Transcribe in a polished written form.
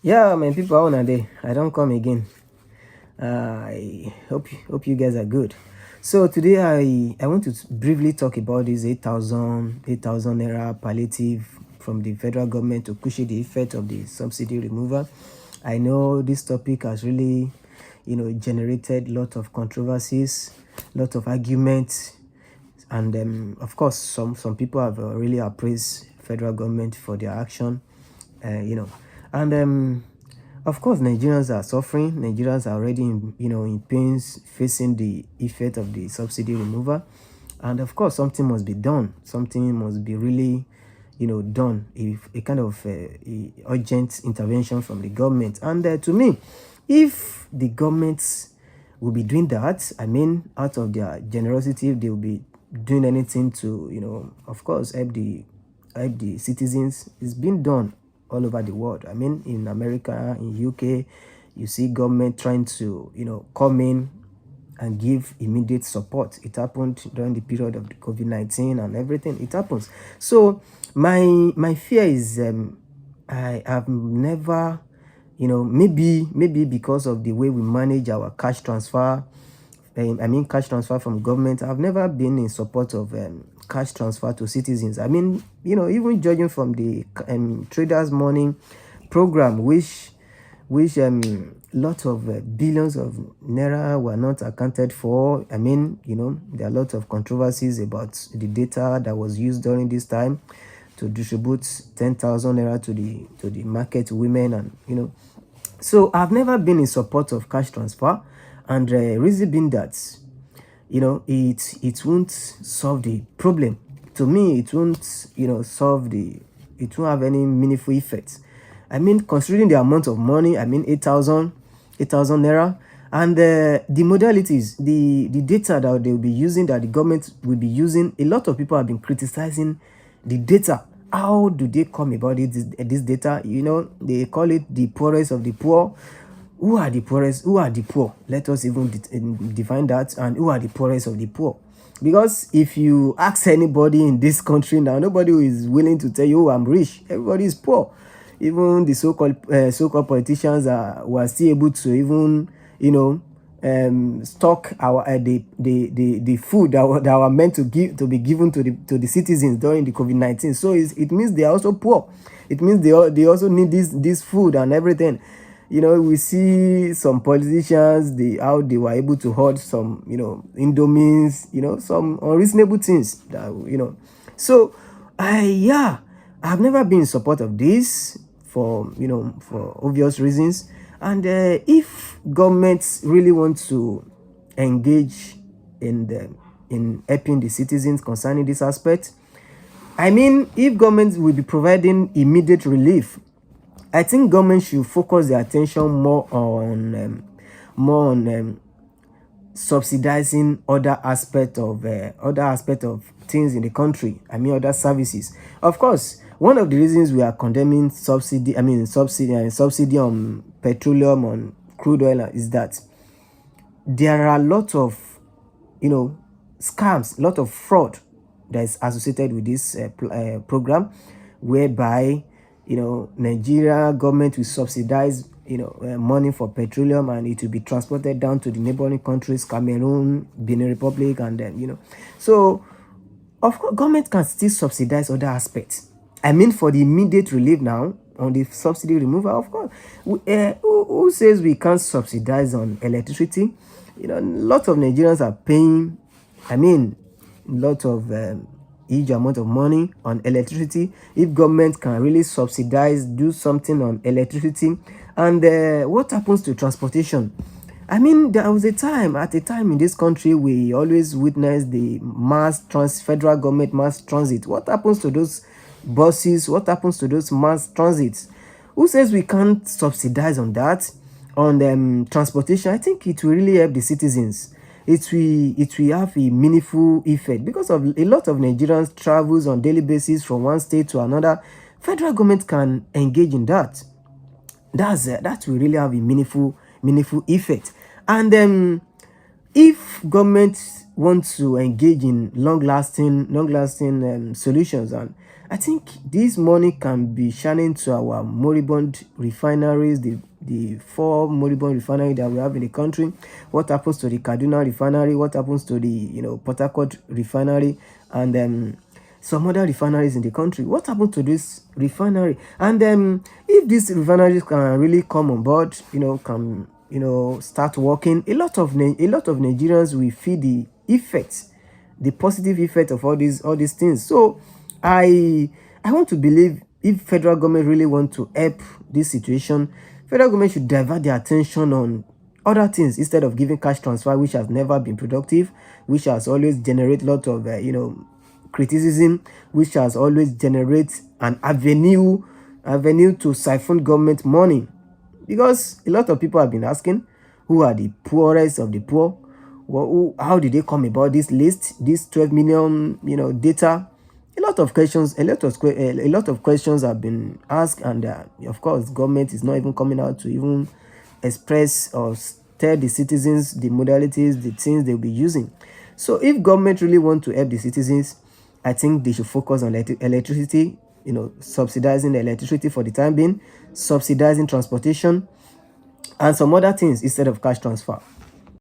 Yeah, my people, how una dey? I don't come again. I hope you guys are good. So today I want to briefly talk about this 8,000 naira palliative from the federal government to cushion the effect of the subsidy removal. I know this topic has really, generated a lot of controversies, lot of arguments, and of course some people have really appraised federal government for their action, and of course Nigerians are suffering. Nigerians are already in pains, facing the effect of the subsidy removal, and of course something must be done. Something must be really done, if a kind of urgent intervention from the government. And to me, if the government will be doing that, I mean, out of their generosity, they will be doing anything to, of course, help the citizens. It's been done all over the world. I mean, in America, in UK, you see government trying to, come in and give immediate support. It happened during the period of the COVID-19 and everything. It happens. So my fear is, I have never, maybe because of the way we manage our cash transfer. I mean, cash transfer from government. I've never been in support of cash transfer to citizens. I mean, even judging from the traders money program, which lot of billions of naira were not accounted for. I mean, there are a lot of controversies about the data that was used during this time to distribute 10,000 naira to the market women, and so I've never been in support of cash transfer, and reason being that it won't solve the problem. To me, it won't it won't have any meaningful effect. I mean, considering the amount of money, I mean 8,000 naira, and the modalities, the data that they will be using, that the government will be using. A lot of people have been criticizing the data. How do they come about this data? They call it the poorest of the poor. Who are the poorest? Who are the poor? Let us even define that. And who are the poorest of the poor? Because if you ask anybody in this country now, nobody is willing to tell you, oh, I'm rich. Everybody is poor. Even the so-called politicians were still able to even stock our the food that were meant to be given to the citizens during the COVID-19. So it means they are also poor. It means they also need this food and everything. We see some politicians, how they were able to hoard some, indomines, some unreasonable things that. So I've never been in support of this for obvious reasons. And if governments really want to engage in helping the citizens concerning this aspect, I mean, if government will be providing immediate relief, I think government should focus their attention more on subsidizing other aspect of things in the country. I mean, other services. Of course, one of the reasons we are condemning subsidy on petroleum, on crude oil, is that there are a lot of scams, a lot of fraud that is associated with this program, whereby Nigeria government will subsidize money for petroleum, and it will be transported down to the neighboring countries, Cameroon, Benin Republic, and then so of course government can still subsidize other aspects. I mean, for the immediate relief now on the subsidy removal, of course, who says we can't subsidize on electricity? Lots of Nigerians are paying, I mean, lot of huge amount of money on electricity. If government can really subsidize, do something on electricity. And what happens to transportation? I mean, there was a time in this country, we always witnessed the federal government mass transit. What happens to those buses? What happens to those mass transits? Who says we can't subsidize on that, on transportation? I think it will really help the citizens. It will have a meaningful effect, because of a lot of Nigerians travels on daily basis from one state to another. Federal government can engage in that. That will really have a meaningful effect. And if government wants to engage in long lasting solutions, and I think this money can be channeled to our moribund refineries, the four moribund refineries that we have in the country. What happens to the Kaduna refinery? What happens to the Port Harcourt refinery and some other refineries in the country? What happened to this refinery? And if these refineries can really come on board, can start working, a lot of Nigerians will feel the effects, the positive effect of all these things. So I want to believe if federal government really want to help this situation, federal government should divert their attention on other things instead of giving cash transfer, which has never been productive, which has always generate lot of criticism, which has always generate an avenue to siphon government money. Because a lot of people have been asking, who are the poorest of the poor? How did they come about this list, this 12 million, data? A lot of questions, a lot of questions have been asked, and of course, government is not even coming out to even express or tell the citizens the modalities, the things they'll be using. So, if government really want to help the citizens, I think they should focus on electricity, subsidizing the electricity for the time being, subsidizing transportation, and some other things instead of cash transfer.